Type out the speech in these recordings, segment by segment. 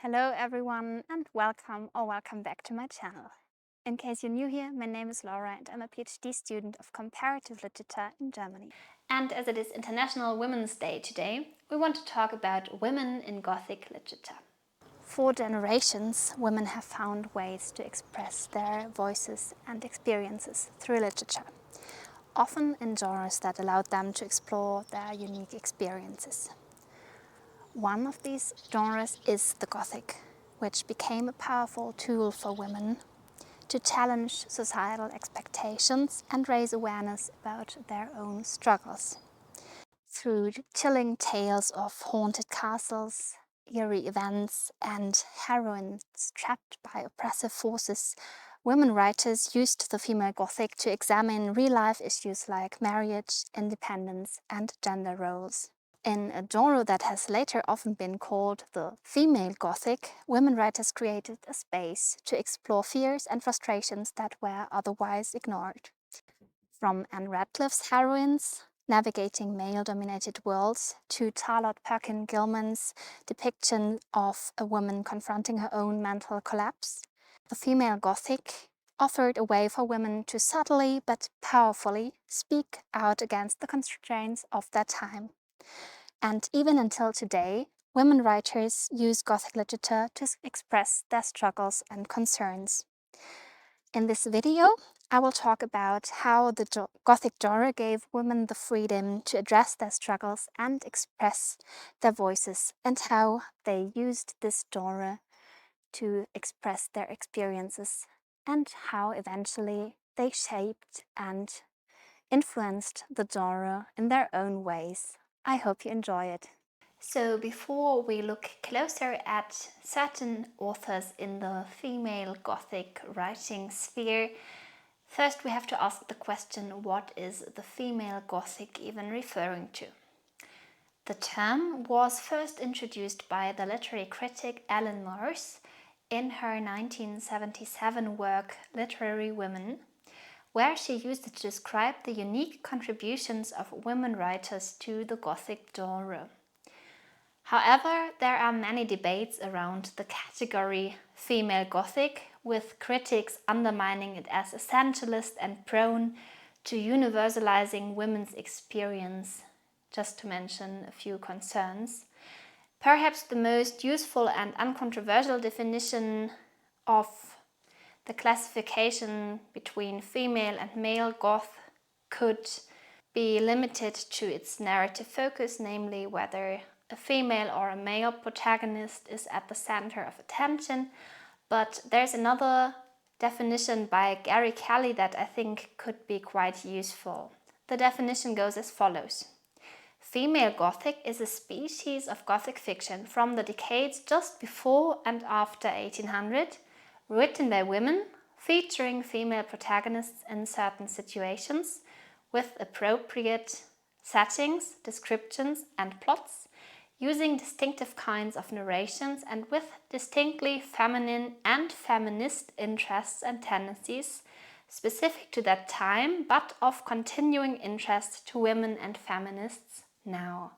Hello everyone and welcome back to my channel. In case you're new here, my name is Laura and I'm a PhD student of Comparative Literature in Germany. And as it is International Women's Day today, we want to talk about women in Gothic literature. For generations, women have found ways to express their voices and experiences through literature, often in genres that allowed them to explore their unique experiences. One of these genres is the Gothic, which became a powerful tool for women to challenge societal expectations and raise awareness about their own struggles. Through chilling tales of haunted castles, eerie events, and heroines trapped by oppressive forces, women writers used the female Gothic to examine real-life issues like marriage, independence, and gender roles. In a genre that has later often been called the Female Gothic, women writers created a space to explore fears and frustrations that were otherwise ignored. From Anne Radcliffe's heroines navigating male-dominated worlds to Charlotte Perkins Gilman's depiction of a woman confronting her own mental collapse, the Female Gothic offered a way for women to subtly but powerfully speak out against the constraints of their time. And even until today, women writers use Gothic literature to express their struggles and concerns. In this video, I will talk about how the Gothic genre gave women the freedom to address their struggles and express their voices, and how they used this genre to express their experiences, and how eventually they shaped and influenced the genre in their own ways. I hope you enjoy it. So before we look closer at certain authors in the female Gothic writing sphere, first we have to ask the question, what is the female Gothic even referring to? The term was first introduced by the literary critic Ellen Morse in her 1977 work Literary Women, where she used it to describe the unique contributions of women writers to the Gothic genre. However, there are many debates around the category female Gothic, with critics undermining it as essentialist and prone to universalizing women's experience, just to mention a few concerns. Perhaps the most useful and uncontroversial definition of the classification between female and male goth could be limited to its narrative focus, namely whether a female or a male protagonist is at the center of attention. But there's another definition by Gary Kelly that I think could be quite useful. The definition goes as follows. Female Gothic is a species of Gothic fiction from the decades just before and after 1800, written by women, featuring female protagonists in certain situations, with appropriate settings, descriptions, and plots, using distinctive kinds of narrations and with distinctly feminine and feminist interests and tendencies, specific to that time, but of continuing interest to women and feminists now.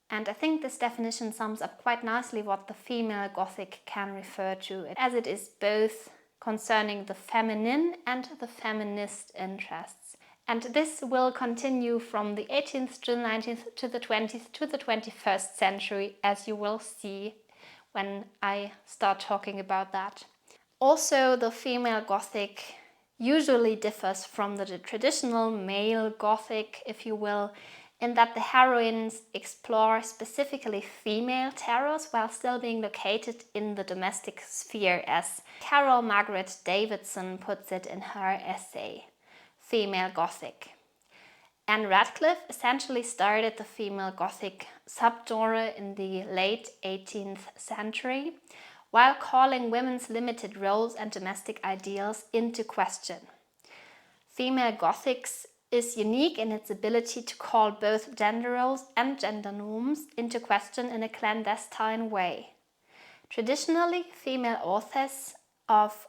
And I think this definition sums up quite nicely what the female Gothic can refer to, as it is both concerning the feminine and the feminist interests. And this will continue from the 18th to the 19th to the 20th to the 21st century, as you will see when I start talking about that. Also, the female Gothic usually differs from the traditional male Gothic, if you will, in that the heroines explore specifically female terrors while still being located in the domestic sphere, as Carol Margaret Davidson puts it in her essay, Female Gothic. Anne Radcliffe essentially started the female Gothic subgenre in the late 18th century, while calling women's limited roles and domestic ideals into question. Female Gothics is unique in its ability to call both gender roles and gender norms into question in a clandestine way. Traditionally, female authors of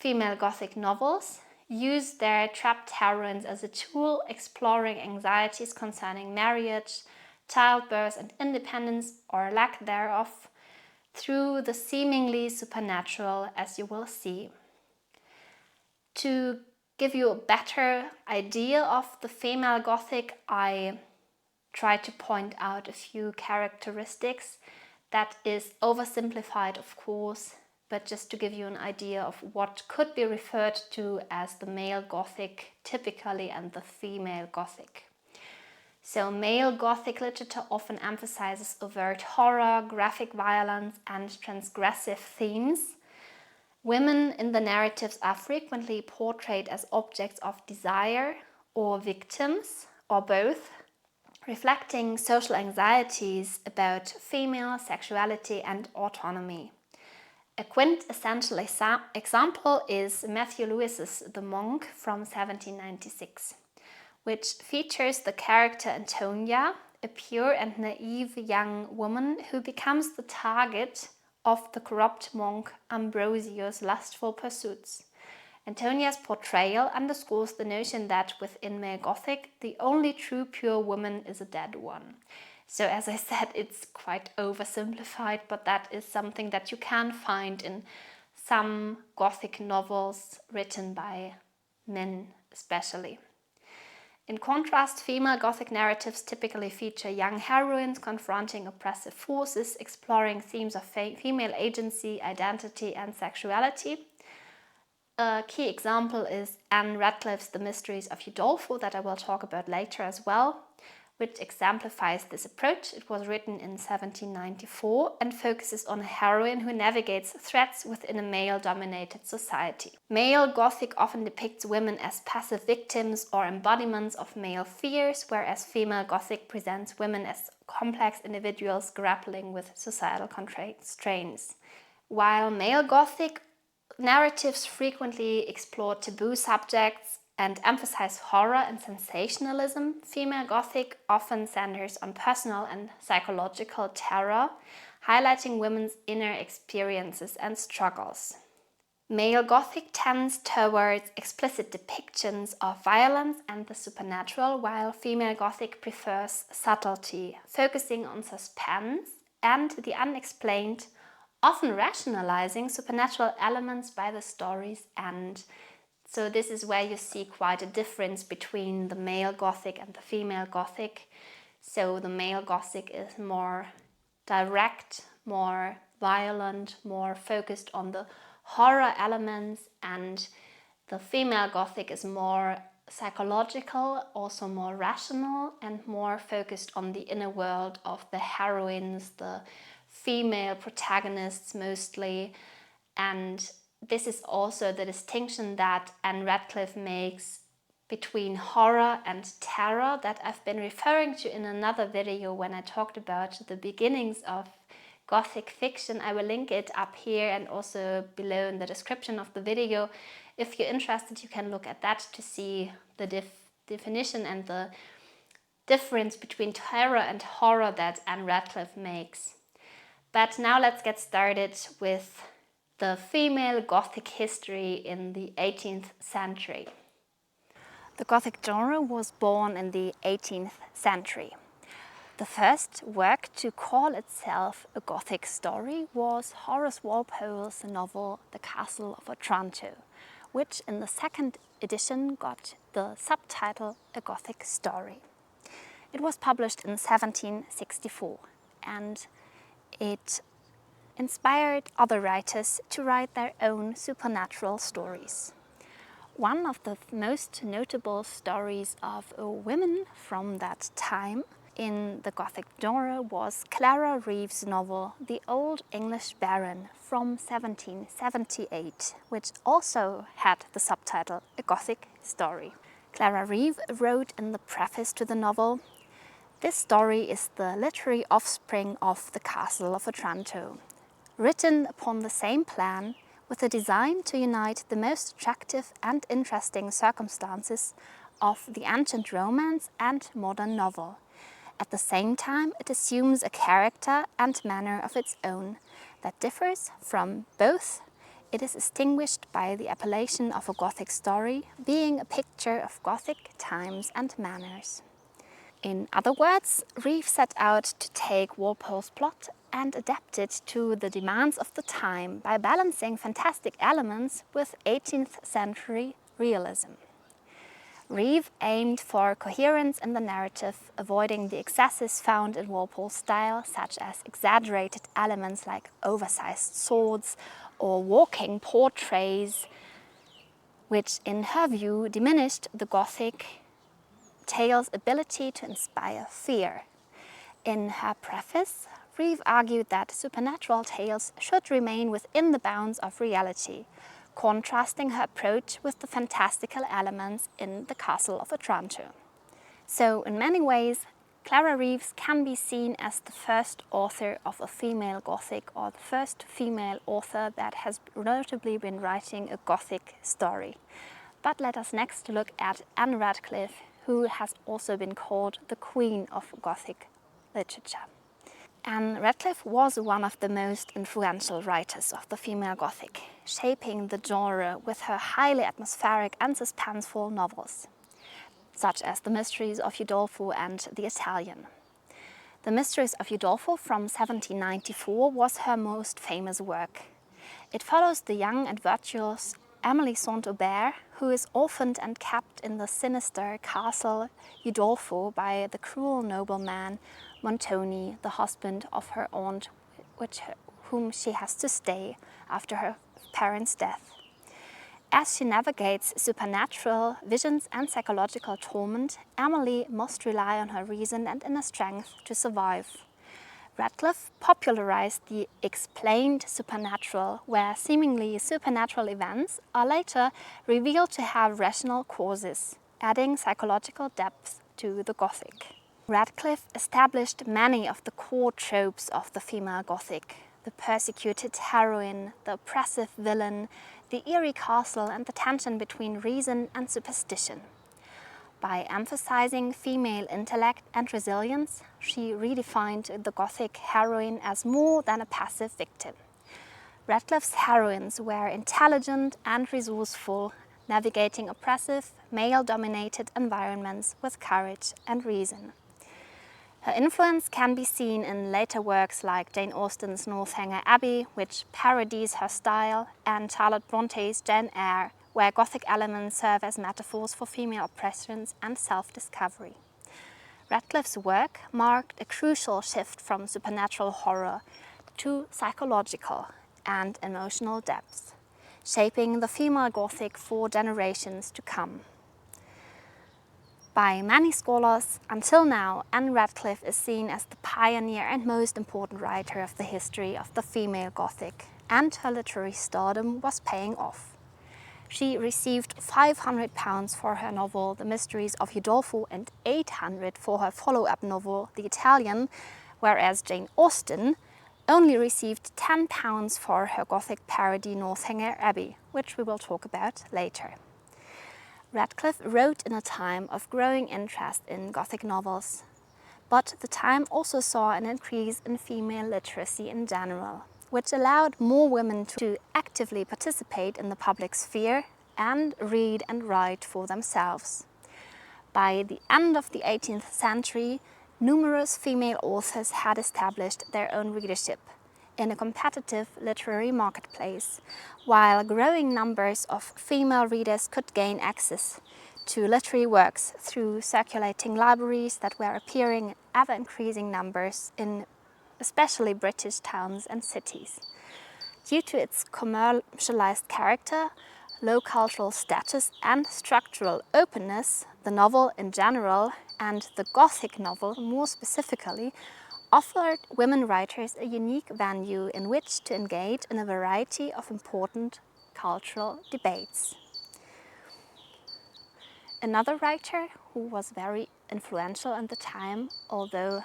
female Gothic novels use their trapped heroines as a tool exploring anxieties concerning marriage, childbirth and independence, or lack thereof, through the seemingly supernatural, as you will see. To give you a better idea of the female Gothic, I try to point out a few characteristics. That is oversimplified, of course, but just to give you an idea of what could be referred to as the male Gothic typically and the female Gothic. So male Gothic literature often emphasizes overt horror, graphic violence, and transgressive themes. Women in the narratives are frequently portrayed as objects of desire or victims, or both, reflecting social anxieties about female sexuality and autonomy. A quintessential example is Matthew Lewis's The Monk from 1796, which features the character Antonia, a pure and naive young woman who becomes the target of the corrupt monk Ambrosio's lustful pursuits. Antonia's portrayal underscores the notion that within male Gothic, the only true pure woman is a dead one. So as I said, it's quite oversimplified, but that is something that you can find in some Gothic novels written by men especially. In contrast, female Gothic narratives typically feature young heroines confronting oppressive forces, exploring themes of female agency, identity, and sexuality. A key example is Anne Radcliffe's The Mysteries of Udolpho, that I will talk about later as well, which exemplifies this approach. It was written in 1794 and focuses on a heroine who navigates threats within a male-dominated society. Male Gothic often depicts women as passive victims or embodiments of male fears, whereas female Gothic presents women as complex individuals grappling with societal constraints. While male Gothic narratives frequently explore taboo subjects and emphasize horror and sensationalism, female Gothic often centers on personal and psychological terror, highlighting women's inner experiences and struggles. Male Gothic tends towards explicit depictions of violence and the supernatural, while female Gothic prefers subtlety, focusing on suspense and the unexplained, often rationalizing supernatural elements by the story's end. So this is where you see quite a difference between the male Gothic and the female Gothic. So the male Gothic is more direct, more violent, more focused on the horror elements, and the female Gothic is more psychological, also more rational, and more focused on the inner world of the heroines, the female protagonists mostly. And this is also the distinction that Anne Radcliffe makes between horror and terror that I've been referring to in another video when I talked about the beginnings of Gothic fiction. I will link it up here and also below in the description of the video. If you're interested, you can look at that to see the definition and the difference between terror and horror that Anne Radcliffe makes. But now let's get started with the female Gothic history in the 18th century. The Gothic genre was born in the 18th century. The first work to call itself a Gothic story was Horace Walpole's novel The Castle of Otranto, which in the second edition got the subtitle A Gothic Story. It was published in 1764, and it inspired other writers to write their own supernatural stories. One of the most notable stories of women from that time in the Gothic genre was Clara Reeve's novel The Old English Baron from 1778, which also had the subtitle A Gothic Story. Clara Reeve wrote in the preface to the novel, "This story is the literary offspring of The Castle of Otranto, written upon the same plan with a design to unite the most attractive and interesting circumstances of the ancient romance and modern novel. At the same time, it assumes a character and manner of its own that differs from both. It is distinguished by the appellation of a Gothic story, being a picture of Gothic times and manners." In other words, Reeve set out to take Walpole's plot and adapted to the demands of the time by balancing fantastic elements with 18th century realism. Reeve aimed for coherence in the narrative, avoiding the excesses found in Walpole's style, such as exaggerated elements like oversized swords or walking portraits, which in her view diminished the Gothic tale's ability to inspire fear. In her preface, Reeve argued that supernatural tales should remain within the bounds of reality, contrasting her approach with the fantastical elements in The Castle of Otranto. So, in many ways, Clara Reeves can be seen as the first author of a female Gothic, or the first female author that has notably been writing a Gothic story. But let us next look at Anne Radcliffe, who has also been called the Queen of Gothic literature. Anne Radcliffe was one of the most influential writers of the female Gothic, shaping the genre with her highly atmospheric and suspenseful novels, such as The Mysteries of Udolpho and The Italian. The Mysteries of Udolpho from 1794 was her most famous work. It follows the young and virtuous Emily Saint-Aubert, who is orphaned and kept in the sinister castle Udolpho by the cruel nobleman Montoni, the husband of her aunt, whom she has to stay after her parents' death. As she navigates supernatural visions and psychological torment, Emily must rely on her reason and inner strength to survive. Radcliffe popularized the explained supernatural, where seemingly supernatural events are later revealed to have rational causes, adding psychological depth to the Gothic. Radcliffe established many of the core tropes of the female Gothic: the persecuted heroine, the oppressive villain, the eerie castle, and the tension between reason and superstition. By emphasizing female intellect and resilience, she redefined the Gothic heroine as more than a passive victim. Radcliffe's heroines were intelligent and resourceful, navigating oppressive, male-dominated environments with courage and reason. Her influence can be seen in later works like Jane Austen's Northanger Abbey, which parodies her style, and Charlotte Bronte's Jane Eyre, where Gothic elements serve as metaphors for female oppressions and self-discovery. Radcliffe's work marked a crucial shift from supernatural horror to psychological and emotional depth, shaping the female Gothic for generations to come. By many scholars, until now, Anne Radcliffe is seen as the pioneer and most important writer of the history of the female Gothic, and her literary stardom was paying off. She received £500 for her novel The Mysteries of Udolpho and £800 for her follow-up novel The Italian, whereas Jane Austen only received £10 for her Gothic parody Northanger Abbey, which we will talk about later. Radcliffe wrote in a time of growing interest in Gothic novels, but the time also saw an increase in female literacy in general, which allowed more women to actively participate in the public sphere and read and write for themselves. By the end of the 18th century, numerous female authors had established their own readership in a competitive literary marketplace, while growing numbers of female readers could gain access to literary works through circulating libraries that were appearing in ever-increasing numbers in especially British towns and cities. Due to its commercialized character, low cultural status and structural openness, the novel in general, and the Gothic novel more specifically, offered women writers a unique venue in which to engage in a variety of important cultural debates. Another writer who was very influential at the time, although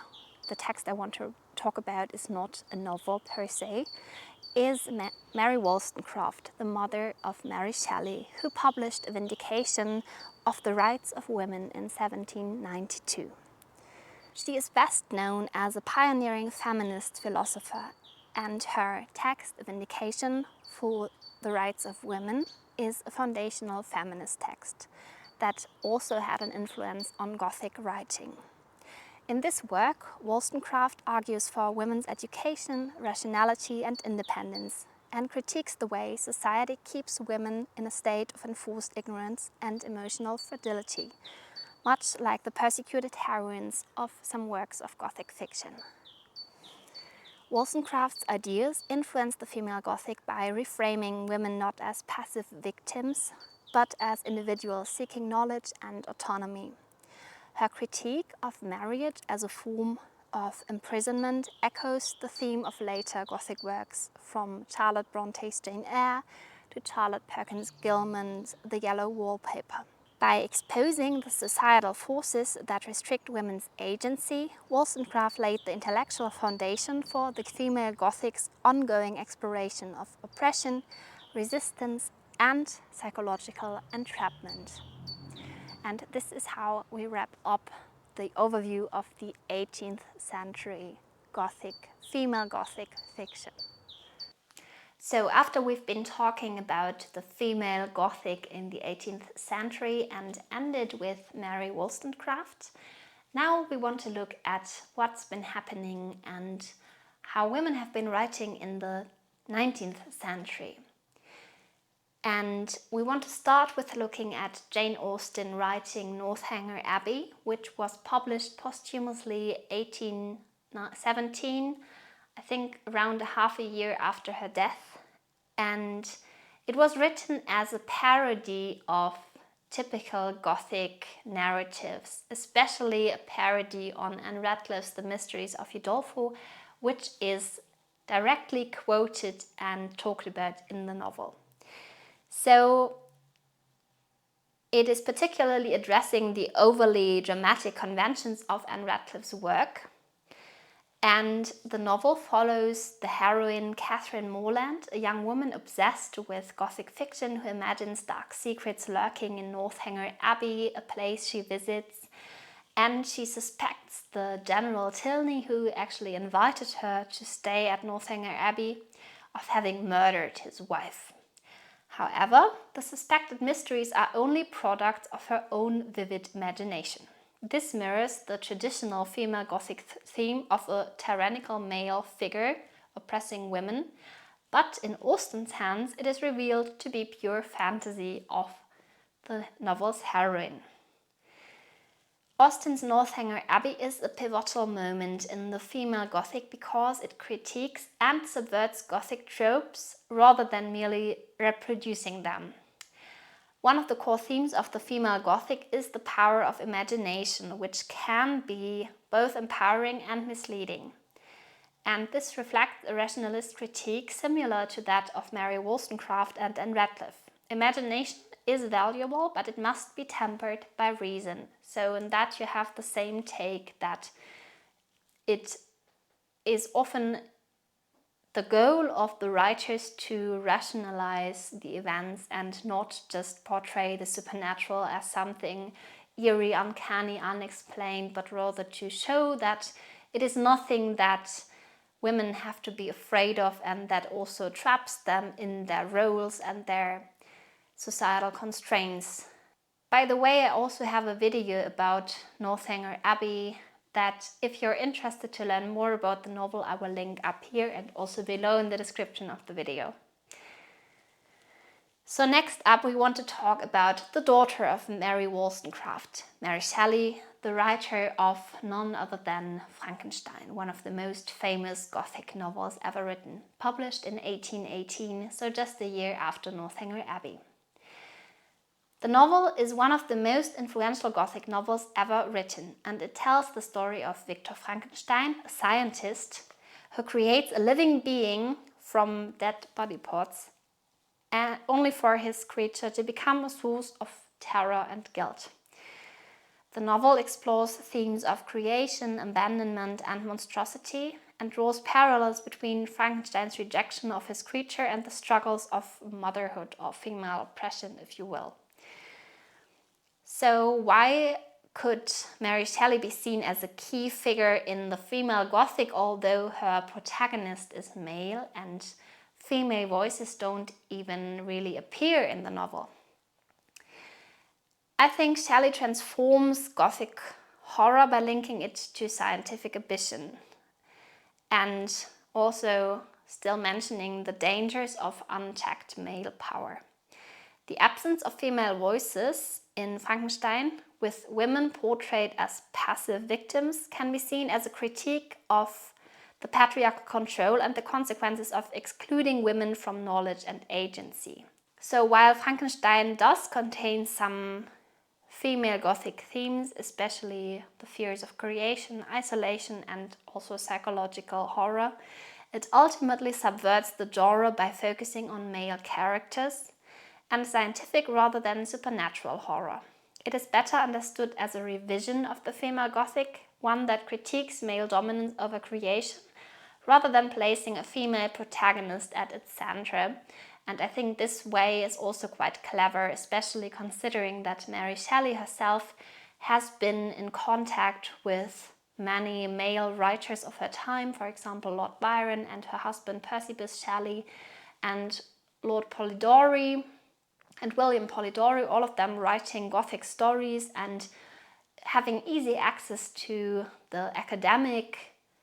the text I want to talk about is not a novel per se, is Mary Wollstonecraft, the mother of Mary Shelley, who published A Vindication of the Rights of Women in 1792. She is best known as a pioneering feminist philosopher, and her text, A Vindication for the Rights of Women, is a foundational feminist text that also had an influence on Gothic writing. In this work, Wollstonecraft argues for women's education, rationality and independence, and critiques the way society keeps women in a state of enforced ignorance and emotional fragility, much like the persecuted heroines of some works of Gothic fiction. Wollstonecraft's ideas influenced the female Gothic by reframing women not as passive victims, but as individuals seeking knowledge and autonomy. Her critique of marriage as a form of imprisonment echoes the theme of later Gothic works, from Charlotte Bronte's Jane Eyre to Charlotte Perkins Gilman's The Yellow Wallpaper. By exposing the societal forces that restrict women's agency, Wollstonecraft laid the intellectual foundation for the female Gothic's ongoing exploration of oppression, resistance, and psychological entrapment. And this is how we wrap up the overview of the 18th century Gothic, female Gothic fiction. So after we've been talking about the female Gothic in the 18th century and ended with Mary Wollstonecraft, now we want to look at what's been happening and how women have been writing in the 19th century. And we want to start with looking at Jane Austen writing Northanger Abbey, which was published posthumously 1817, I think around half a year after her death. And it was written as a parody of typical Gothic narratives, especially a parody on Anne Radcliffe's The Mysteries of Udolpho, which is directly quoted and talked about in the novel. So it is particularly addressing the overly dramatic conventions of Anne Radcliffe's work. And the novel follows the heroine Catherine Morland, a young woman obsessed with Gothic fiction who imagines dark secrets lurking in Northanger Abbey, a place she visits. And she suspects the General Tilney, who actually invited her to stay at Northanger Abbey, of having murdered his wife. However, the suspected mysteries are only products of her own vivid imagination. This mirrors the traditional female Gothic theme of a tyrannical male figure oppressing women, but in Austen's hands it is revealed to be pure fantasy of the novel's heroine. Austen's Northanger Abbey is a pivotal moment in the female Gothic because it critiques and subverts Gothic tropes rather than merely reproducing them. One of the core themes of the female Gothic is the power of imagination, which can be both empowering and misleading. And this reflects a rationalist critique similar to that of Mary Wollstonecraft and Anne Radcliffe. Imagination is valuable, but it must be tempered by reason. So in that you have the same take, that it is often the goal of the writers to rationalize the events and not just portray the supernatural as something eerie, uncanny, unexplained, but rather to show that it is nothing that women have to be afraid of and that also traps them in their roles and their societal constraints. By the way, I also have a video about Northanger Abbey that if you're interested to learn more about the novel, I will link up here and also below in the description of the video. So next up we want to talk about the daughter of Mary Wollstonecraft, Mary Shelley, the writer of none other than Frankenstein, one of the most famous Gothic novels ever written, published in 1818, so just a year after Northanger Abbey. The novel is one of the most influential Gothic novels ever written, and it tells the story of Victor Frankenstein, a scientist who creates a living being from dead body parts, and only for his creature to become a source of terror and guilt. The novel explores themes of creation, abandonment, and monstrosity, and draws parallels between Frankenstein's rejection of his creature and the struggles of motherhood, or female oppression, if you will. So why could Mary Shelley be seen as a key figure in the female Gothic, although her protagonist is male and female voices don't even really appear in the novel? I think Shelley transforms Gothic horror by linking it to scientific ambition, and also still mentioning the dangers of unchecked male power. The absence of female voices in Frankenstein, with women portrayed as passive victims, can be seen as a critique of the patriarchal control and the consequences of excluding women from knowledge and agency. So while Frankenstein does contain some female Gothic themes, especially the fears of creation, isolation, and also psychological horror, it ultimately subverts the genre by focusing on male characters and scientific rather than supernatural horror. It is better understood as a revision of the female Gothic, one that critiques male dominance over creation, rather than placing a female protagonist at its center. And I think this way is also quite clever, especially considering that Mary Shelley herself has been in contact with many male writers of her time, for example Lord Byron and her husband Percivus Shelley and Lord Polidori and William Polidori, all of them writing Gothic stories and having easy access to the academic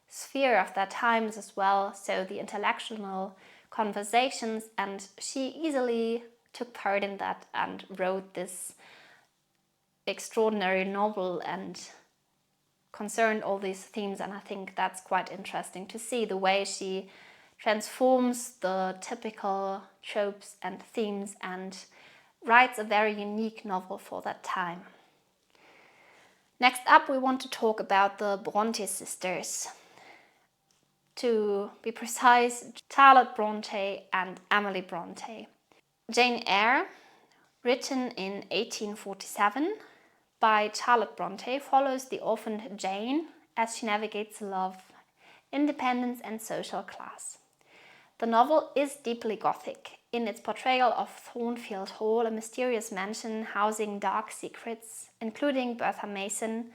sphere of their times as well, so the intellectual conversations, and she easily took part in that and wrote this extraordinary novel and concerned all these themes. And I think that's quite interesting to see the way she transforms the typical tropes and themes and writes a very unique novel for that time. Next up, we want to talk about the Bronte sisters. To be precise, Charlotte Bronte and Emily Bronte. Jane Eyre, written in 1847 by Charlotte Bronte, follows the orphaned Jane as she navigates love, independence, and social class. The novel is deeply Gothic in its portrayal of Thornfield Hall, a mysterious mansion housing dark secrets, including Bertha Mason,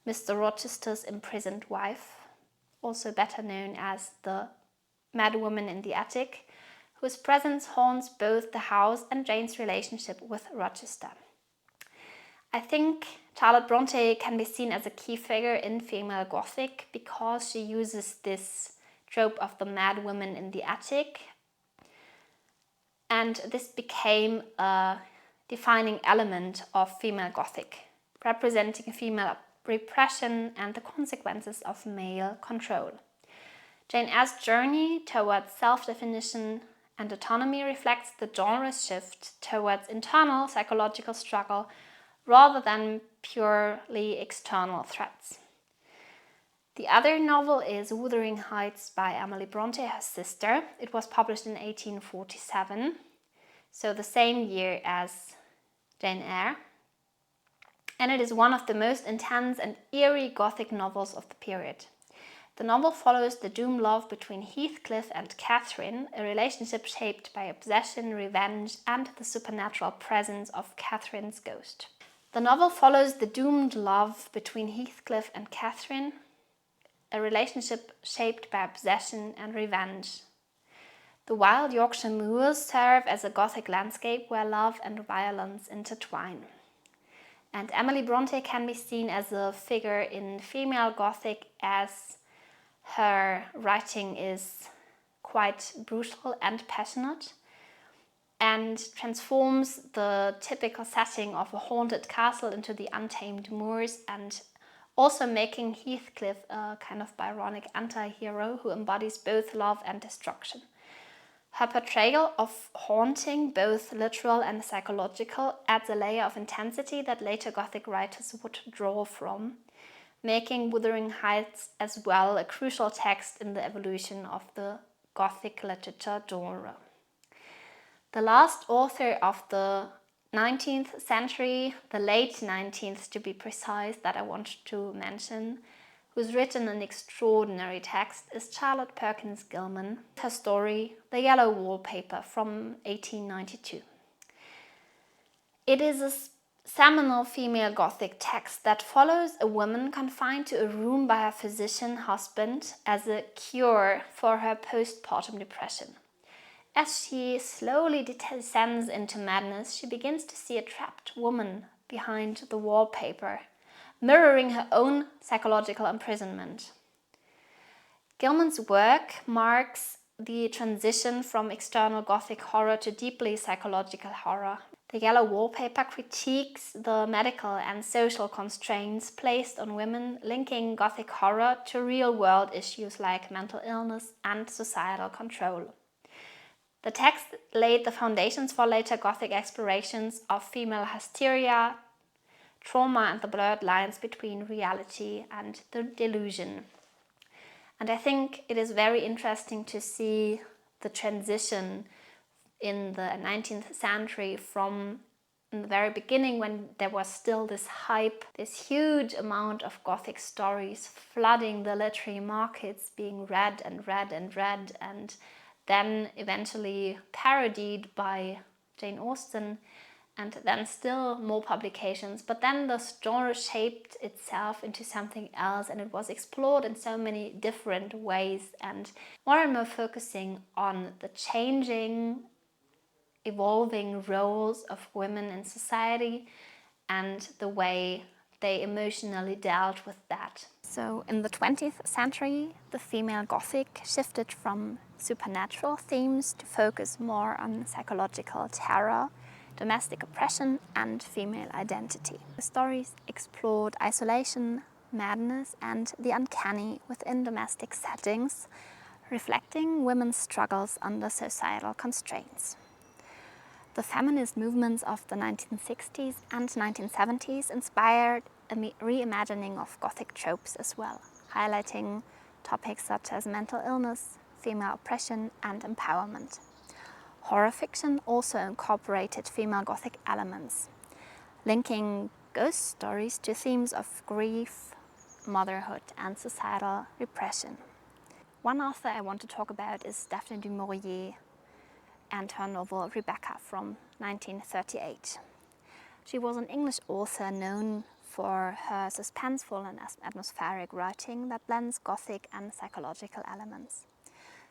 Mr. Rochester's imprisoned wife, also better known as the Mad Woman in the Attic, whose presence haunts both the house and Jane's relationship with Rochester. I think Charlotte Bronte can be seen as a key figure in female Gothic because she uses this trope of the Mad Woman in the Attic, and this became a defining element of female Gothic, representing female repression and the consequences of male control. Jane Eyre's journey towards self-definition and autonomy reflects the genre's shift towards internal psychological struggle rather than purely external threats. The other novel is Wuthering Heights by Emily Bronte, her sister. It was published in 1847, so the same year as Jane Eyre. And it is one of the most intense and eerie Gothic novels of the period. The novel follows the doomed love between Heathcliff and Catherine, a relationship shaped by obsession, revenge, and the supernatural presence of Catherine's ghost. The novel follows the doomed love between Heathcliff and Catherine, a relationship shaped by obsession and revenge. The wild Yorkshire moors serve as a Gothic landscape where love and violence intertwine. And Emily Bronte can be seen as a figure in female Gothic as her writing is quite brutal and passionate and transforms the typical setting of a haunted castle into the untamed moors, and also making Heathcliff a kind of Byronic anti-hero who embodies both love and destruction. Her portrayal of haunting, both literal and psychological, adds a layer of intensity that later Gothic writers would draw from, making Wuthering Heights as well a crucial text in the evolution of the Gothic literature genre. The last author of the 19th century, the late 19th to be precise, that I want to mention, who's written an extraordinary text, is Charlotte Perkins Gilman. Her story, The Yellow Wallpaper, from 1892. It is a seminal female Gothic text that follows a woman confined to a room by her physician husband as a cure for her postpartum depression. As she slowly descends into madness, she begins to see a trapped woman behind the wallpaper, mirroring her own psychological imprisonment. Gilman's work marks the transition from external Gothic horror to deeply psychological horror. The yellow wallpaper critiques the medical and social constraints placed on women, linking Gothic horror to real-world issues like mental illness and societal control. The text laid the foundations for later Gothic explorations of female hysteria, trauma, and the blurred lines between reality and the delusion. And I think it is very interesting to see the transition in the 19th century from in the very beginning, when there was still this hype, this huge amount of Gothic stories flooding the literary markets, being read and read and read, and then eventually parodied by Jane Austen, and then still more publications. But then the genre shaped itself into something else, and it was explored in so many different ways, and more focusing on the changing, evolving roles of women in society and the way they emotionally dealt with that. So in the 20th century, the female Gothic shifted from supernatural themes to focus more on psychological terror, domestic oppression, and female identity. The stories explored isolation, madness, and the uncanny within domestic settings, reflecting women's struggles under societal constraints. The feminist movements of the 1960s and 1970s inspired a reimagining of Gothic tropes as well, highlighting topics such as mental illness, female oppression, and empowerment. Horror fiction also incorporated female Gothic elements, linking ghost stories to themes of grief, motherhood, and societal repression. One author I want to talk about is Daphne du Maurier and her novel Rebecca from 1938. She was an English author known for her suspenseful and atmospheric writing that blends Gothic and psychological elements.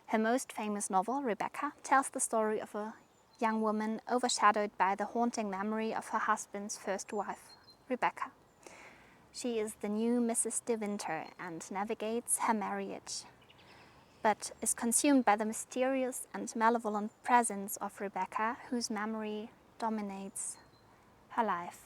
Her most famous novel, Rebecca, tells the story of a young woman overshadowed by the haunting memory of her husband's first wife, Rebecca. She is the new Mrs. de Winter and navigates her marriage, but is consumed by the mysterious and malevolent presence of Rebecca, whose memory dominates her life.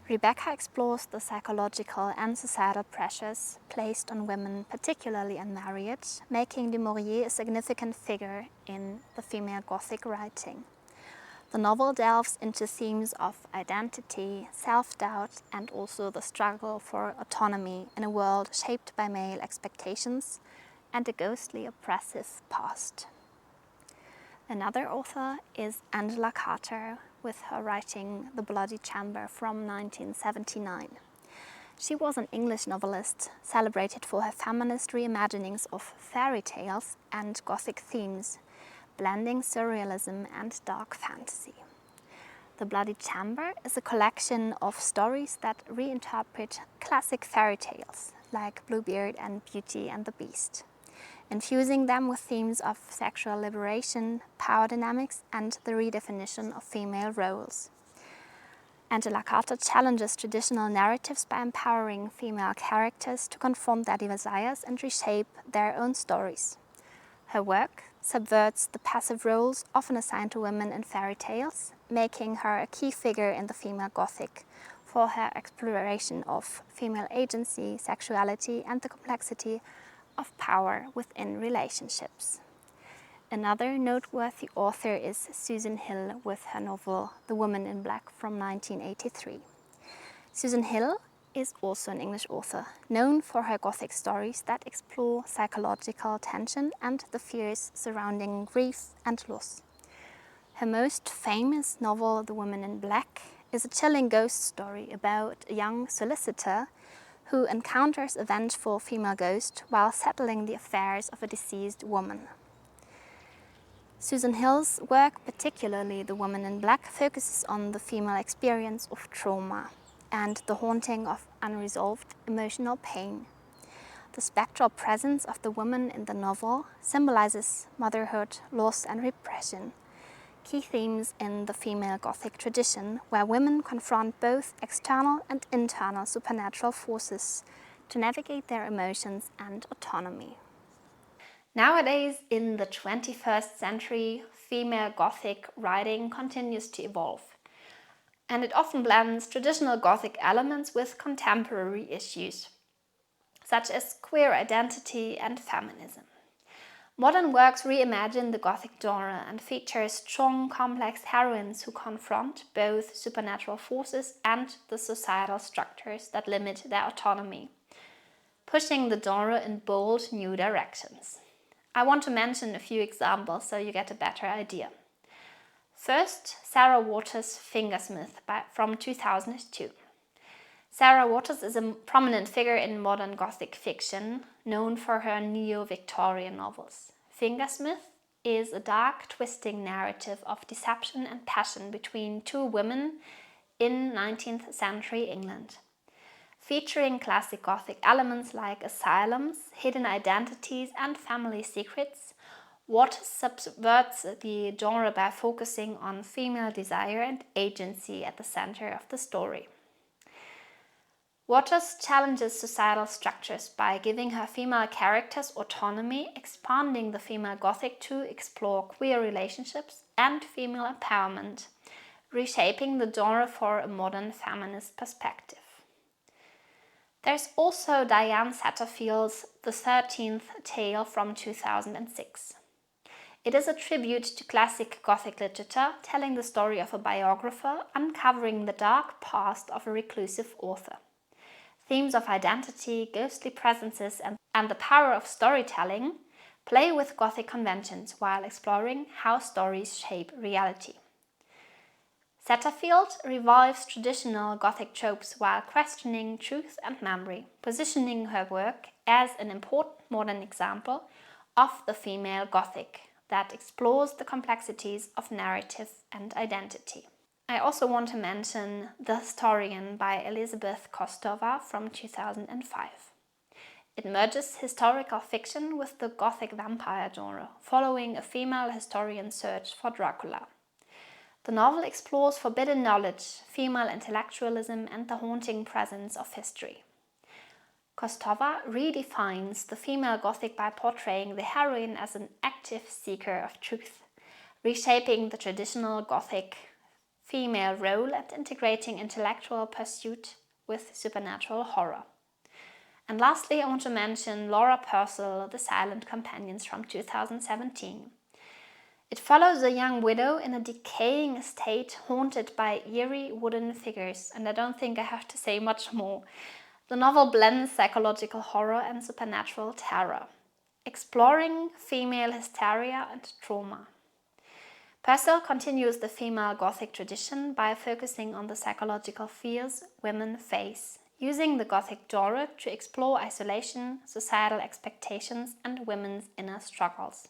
Rebecca explores the psychological and societal pressures placed on women, particularly in marriage, making du Maurier a significant figure in the female Gothic writing. The novel delves into themes of identity, self-doubt, and also the struggle for autonomy in a world shaped by male expectations and a ghostly, oppressive past. Another author is Angela Carter, with her writing The Bloody Chamber from 1979. She was an English novelist celebrated for her feminist reimaginings of fairy tales and Gothic themes, blending surrealism and dark fantasy. The Bloody Chamber is a collection of stories that reinterpret classic fairy tales like Bluebeard and Beauty and the Beast, infusing them with themes of sexual liberation, power dynamics, and the redefinition of female roles. Angela Carter challenges traditional narratives by empowering female characters to confront their desires and reshape their own stories. Her work subverts the passive roles often assigned to women in fairy tales, making her a key figure in the female Gothic for her exploration of female agency, sexuality, and the complexity of power within relationships. Another noteworthy author is Susan Hill with her novel The Woman in Black from 1983. Susan Hill is also an English author, known for her Gothic stories that explore psychological tension and the fears surrounding grief and loss. Her most famous novel, The Woman in Black, is a chilling ghost story about a young solicitor who encounters a vengeful female ghost while settling the affairs of a deceased woman. Susan Hill's work, particularly The Woman in Black, focuses on the female experience of trauma and the haunting of unresolved emotional pain. The spectral presence of the woman in the novel symbolizes motherhood, loss, and repression, key themes in the female Gothic tradition, where women confront both external and internal supernatural forces to navigate their emotions and autonomy. Nowadays, in the 21st century, female Gothic writing continues to evolve, and it often blends traditional Gothic elements with contemporary issues, such as queer identity and feminism. Modern works reimagine the Gothic genre and feature strong, complex heroines who confront both supernatural forces and the societal structures that limit their autonomy, pushing the genre in bold, new directions. I want to mention a few examples so you get a better idea. First, Sarah Waters' Fingersmith from 2002. Sarah Waters is a prominent figure in modern Gothic fiction, known for her neo-Victorian novels. Fingersmith is a dark, twisting narrative of deception and passion between two women in 19th century England. Featuring classic Gothic elements like asylums, hidden identities, and family secrets, Waters subverts the genre by focusing on female desire and agency at the center of the story. Waters challenges societal structures by giving her female characters autonomy, expanding the female Gothic to explore queer relationships and female empowerment, reshaping the genre for a modern feminist perspective. There's also Diane Satterfield's The 13th Tale from 2006. It is a tribute to classic Gothic literature, telling the story of a biographer uncovering the dark past of a reclusive author. Themes of identity, ghostly presences, and the power of storytelling play with Gothic conventions while exploring how stories shape reality. Satterfield revives traditional Gothic tropes while questioning truth and memory, positioning her work as an important modern example of the female Gothic that explores the complexities of narrative and identity. I also want to mention The Historian by Elizabeth Kostova from 2005. It merges historical fiction with the Gothic vampire genre, following a female historian's search for Dracula. The novel explores forbidden knowledge, female intellectualism, and the haunting presence of history. Kostova redefines the female Gothic by portraying the heroine as an active seeker of truth, reshaping the traditional Gothic female role and integrating intellectual pursuit with supernatural horror. And lastly, I want to mention Laura Purcell, The Silent Companions from 2017. It follows a young widow in a decaying estate haunted by eerie wooden figures, and I don't think I have to say much more. The novel blends psychological horror and supernatural terror, exploring female hysteria and trauma. Purcell continues the female Gothic tradition by focusing on the psychological fears women face, using the Gothic genre to explore isolation, societal expectations, and women's inner struggles.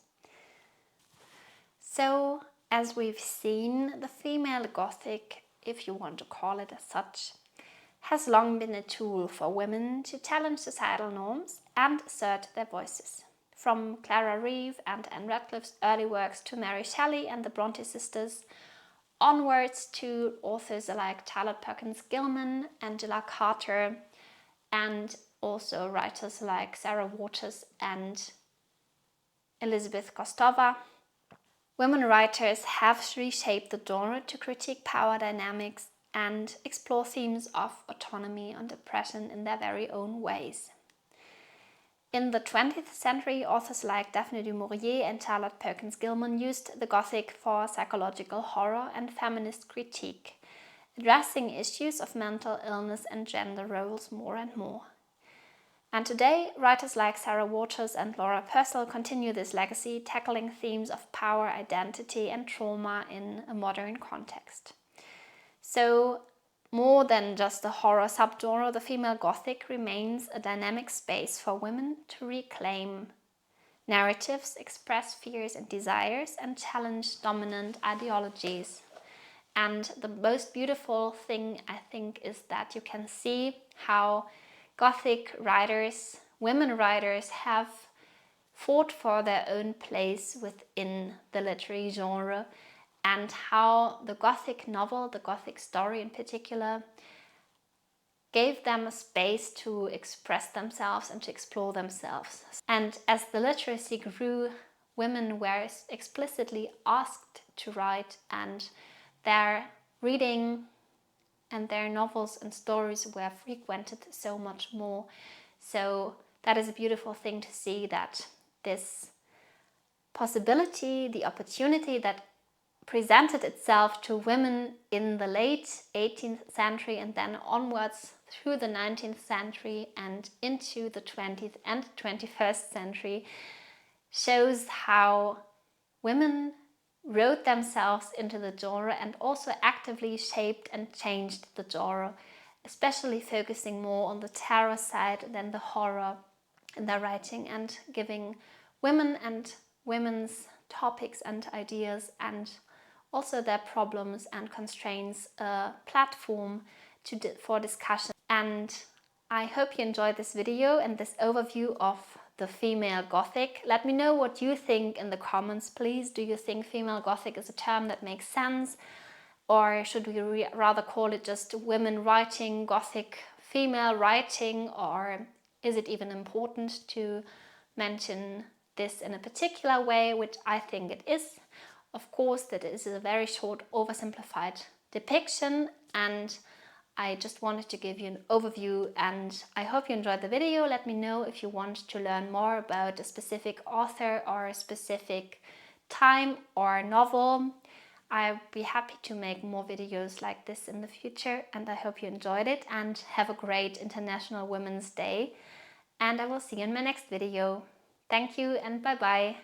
So, as we've seen, the female Gothic, if you want to call it as such, has long been a tool for women to challenge societal norms and assert their voices. From Clara, Reeve and Anne Radcliffe's early works to Mary Shelley and the Bronte sisters, onwards to authors like Charlotte Perkins Gilman, Angela Carter, and also writers like Sarah Waters and Elizabeth Kostova. Women writers have reshaped the genre to critique power dynamics and explore themes of autonomy and oppression in their very own ways. In the 20th century, authors like Daphne du Maurier and Charlotte Perkins Gilman used the Gothic for psychological horror and feminist critique, addressing issues of mental illness and gender roles more and more. And today, writers like Sarah Waters and Laura Purcell continue this legacy, tackling themes of power, identity, and trauma in a modern context. So, more than just a horror subgenre, the female Gothic remains a dynamic space for women to reclaim narratives, express fears and desires, and challenge dominant ideologies. And the most beautiful thing, I think, is that you can see how Gothic writers, women writers, have fought for their own place within the literary genre and how the Gothic novel, the Gothic story in particular, gave them a space to express themselves and to explore themselves. And as the literacy grew, women were explicitly asked to write, and their reading and their novels and stories were frequented so much more. So that is a beautiful thing to see, that this possibility, the opportunity that presented itself to women in the late 18th century and then onwards through the 19th century and into the 20th and 21st century shows how women wrote themselves into the genre and also actively shaped and changed the genre, especially focusing more on the terror side than the horror in their writing, and giving women and women's topics and ideas and also their problems and constraints a platform for discussion. And I hope you enjoyed this video and this overview of the female Gothic. Let me know what you think in the comments, please. Do you think female Gothic is a term that makes sense? Or should we rather call it just women writing Gothic, female writing? Or is it even important to mention this in a particular way, which I think it is? Of course, that is a very short, oversimplified depiction, and I just wanted to give you an overview, and I hope you enjoyed the video. Let me know if you want to learn more about a specific author or a specific time or novel. I'll be happy to make more videos like this in the future, and I hope you enjoyed it, and have a great International Women's Day, and I will see you in my next video. Thank you and bye bye.